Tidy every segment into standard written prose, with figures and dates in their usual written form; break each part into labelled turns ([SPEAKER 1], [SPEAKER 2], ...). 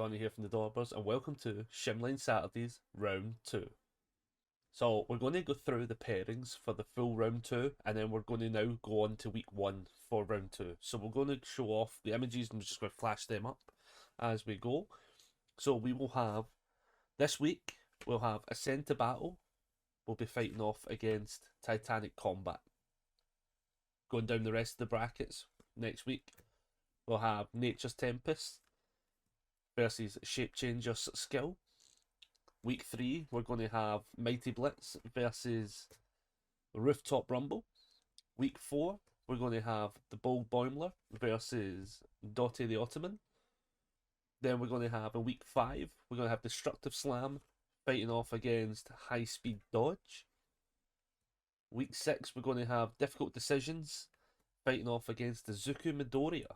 [SPEAKER 1] Johnny here from the Daubers, and welcome to Shim-Line Saturdays Round 2. So we're going to go through the pairings for the full Round 2, and then we're going to now go on to Week 1 for Round 2. So we're going to show off the images and we're just going to flash them up as we go. So we will have, this week, we'll have Ascent to Battle. We'll be fighting off against Titanic Combat. Going down the rest of the brackets next week, we'll have Nature's Tempest versus Shape Changer's Skill. Week 3, we're going to have Mighty Blitz versus Rooftop Rumble. Week 4, we're going to have the Bold Boimler versus Dottie the Ottoman. Then we're going to have, in Week 5, we're going to have Destructive Slam fighting off against High Speed Dodge. Week 6, we're going to have Difficult Decisions fighting off against the Zuku Midoriya.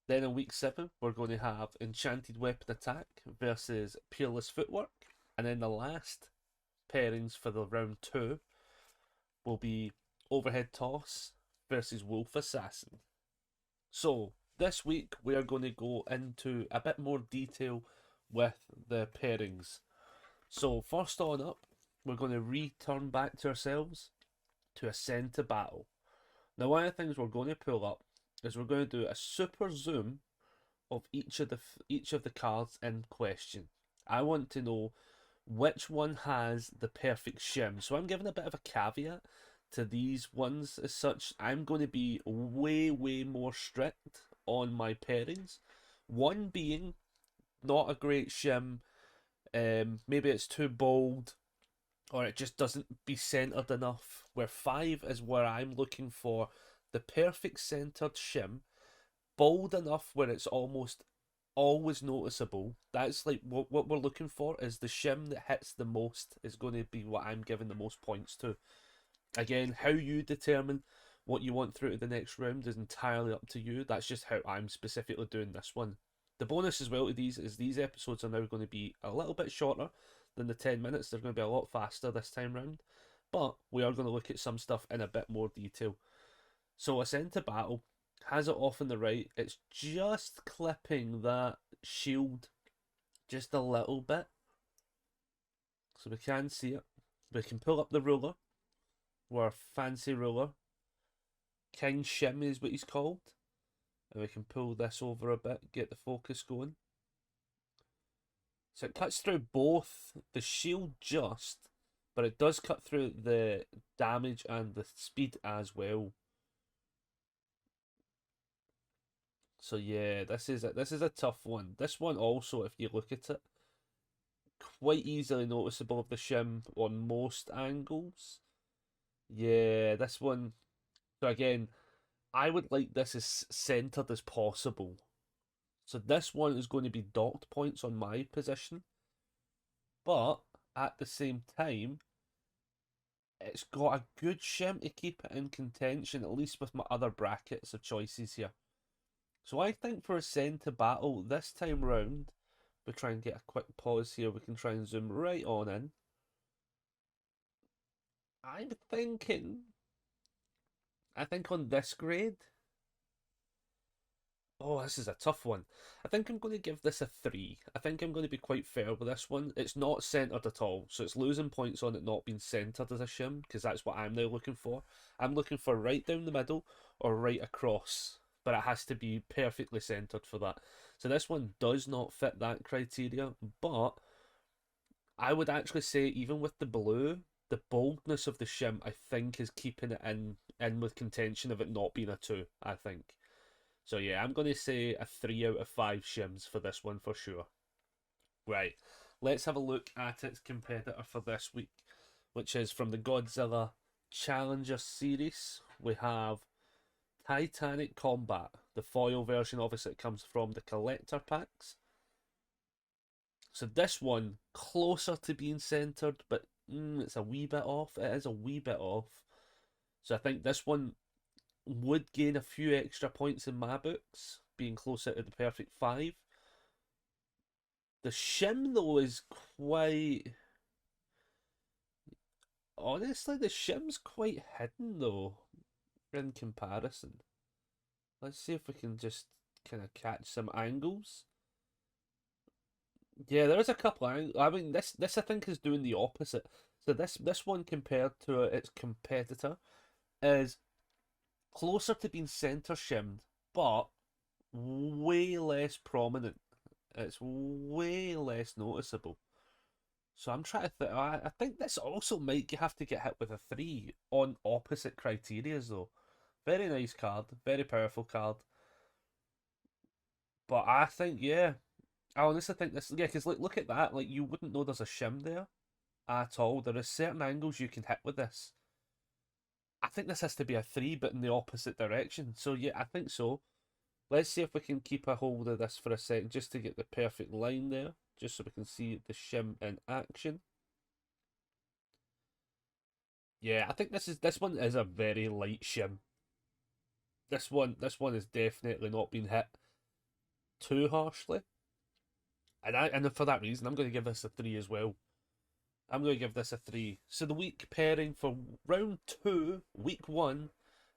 [SPEAKER 1] Then in Week 7, we're going to have Enchanted Weapon Attack versus Peerless Footwork. And then the last pairings for the Round 2 will be Overhead Toss versus Wolf Assassin. So, this week we are going to go into a bit more detail with the pairings. So, first on up, we're going to return back to ourselves to Ascend to Battle. Now, one of the things we're going to pull up is we're going to do a super zoom of each of the cards in question. I want to know which one has the perfect shim. So I'm giving a bit of a caveat to these ones as such. I'm going to be way more strict on my pairings. One being not a great shim, maybe it's too bold, or it just doesn't be centered enough. Where 5 is where I'm looking for the perfect centered shim, bold enough where it's almost always noticeable. That's like what we're looking for, is the shim that hits the most is going to be what I'm giving the most points to. Again, how you determine what you want through to the next round is entirely up to you. That's just how I'm specifically doing this one. The bonus as well to these is these episodes are now going to be a little bit shorter than the 10 minutes. They're going to be a lot faster this time round. But we are going to look at some stuff in a bit more detail. So Ascend to Battle has it off on the right. It's just clipping that shield just a little bit. So we can see it. We can pull up the ruler. Our fancy ruler. King Shim is what he's called. And we can pull this over a bit, get the focus going. So it cuts through both the shield just, but it does cut through the damage and the speed as well. So yeah, this is a tough one. This one also, if you look at it, quite easily noticeable of the shim on most angles. Yeah, this one. So again, I would like this as centered as possible. So this one is going to be docked points on my position. But at the same time, it's got a good shim to keep it in contention, at least with my other brackets of choices here. So I think for Ascend to Battle this time round, we'll try and get a quick pause here. We can try and zoom right on in. I think on this grade, oh, this is a tough one. I think I'm going to give this a 3. I think I'm going to be quite fair with this one. It's not centered at all, so it's losing points on it not being centered as a shim, because that's what I'm now looking for. I'm looking for right down the middle or right across, but it has to be perfectly centered for that. So this one does not fit that criteria, but I would actually say even with the blue, the boldness of the shim, I think, is keeping it in with contention of it not being a 2, I think. So yeah, I'm going to say a 3 out of 5 shims for this one for sure. Right, let's have a look at its competitor for this week, which is from the Godzilla Challenger series. We have Titanic Combat, the foil version. Obviously it comes from the collector packs. So this one, closer to being centered, but it's a wee bit off. It is a wee bit off. So I think this one would gain a few extra points in my books, being closer to the perfect 5. The shim, though, is quite... Honestly, the shim's quite hidden, though, in comparison. Let's see if we can just kind of catch some angles. Yeah, there is a couple. I mean, this I think is doing the opposite. So this one compared to its competitor is closer to being center shimmed, but way less prominent. It's way less noticeable. So I'm trying to think. I think this also might have to get hit with a three on opposite criterias though. Very nice card, very powerful card. But I think yeah, I honestly think this yeah, because look at that. Like you wouldn't know there's a shim there at all. There are certain angles you can hit with this. I think this has to be a three, but in the opposite direction. So yeah, I think so. Let's see if we can keep a hold of this for a second, just to get the perfect line there, just so we can see the shim in action. Yeah, I think this one is a very light shim. This one is definitely not been hit too harshly, and for that reason, I'm going to give this a three as well. I'm going to give this a three. So the week pairing for round two, week one,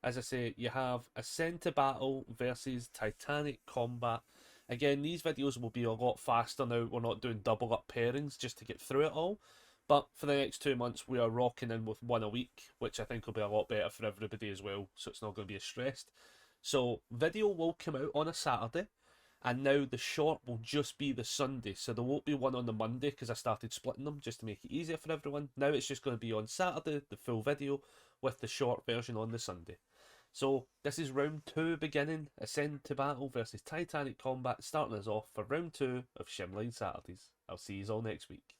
[SPEAKER 1] as I say, you have Ascend to Battle versus Titanic Combat. Again, these videos will be a lot faster now. We're not doing double up pairings just to get through it all. But for the next 2 months, we are rocking in with one a week, which I think will be a lot better for everybody as well. So it's not going to be as stressed. So video will come out on a Saturday, and now the short will just be the Sunday, so there won't be one on the Monday because I started splitting them just to make it easier for everyone. Now it's just going to be on Saturday, the full video, with the short version on the Sunday. So this is round two beginning, Ascend to Battle versus Titanic Combat, starting us off for round two of Shim-Line Saturdays. I'll see you all next week.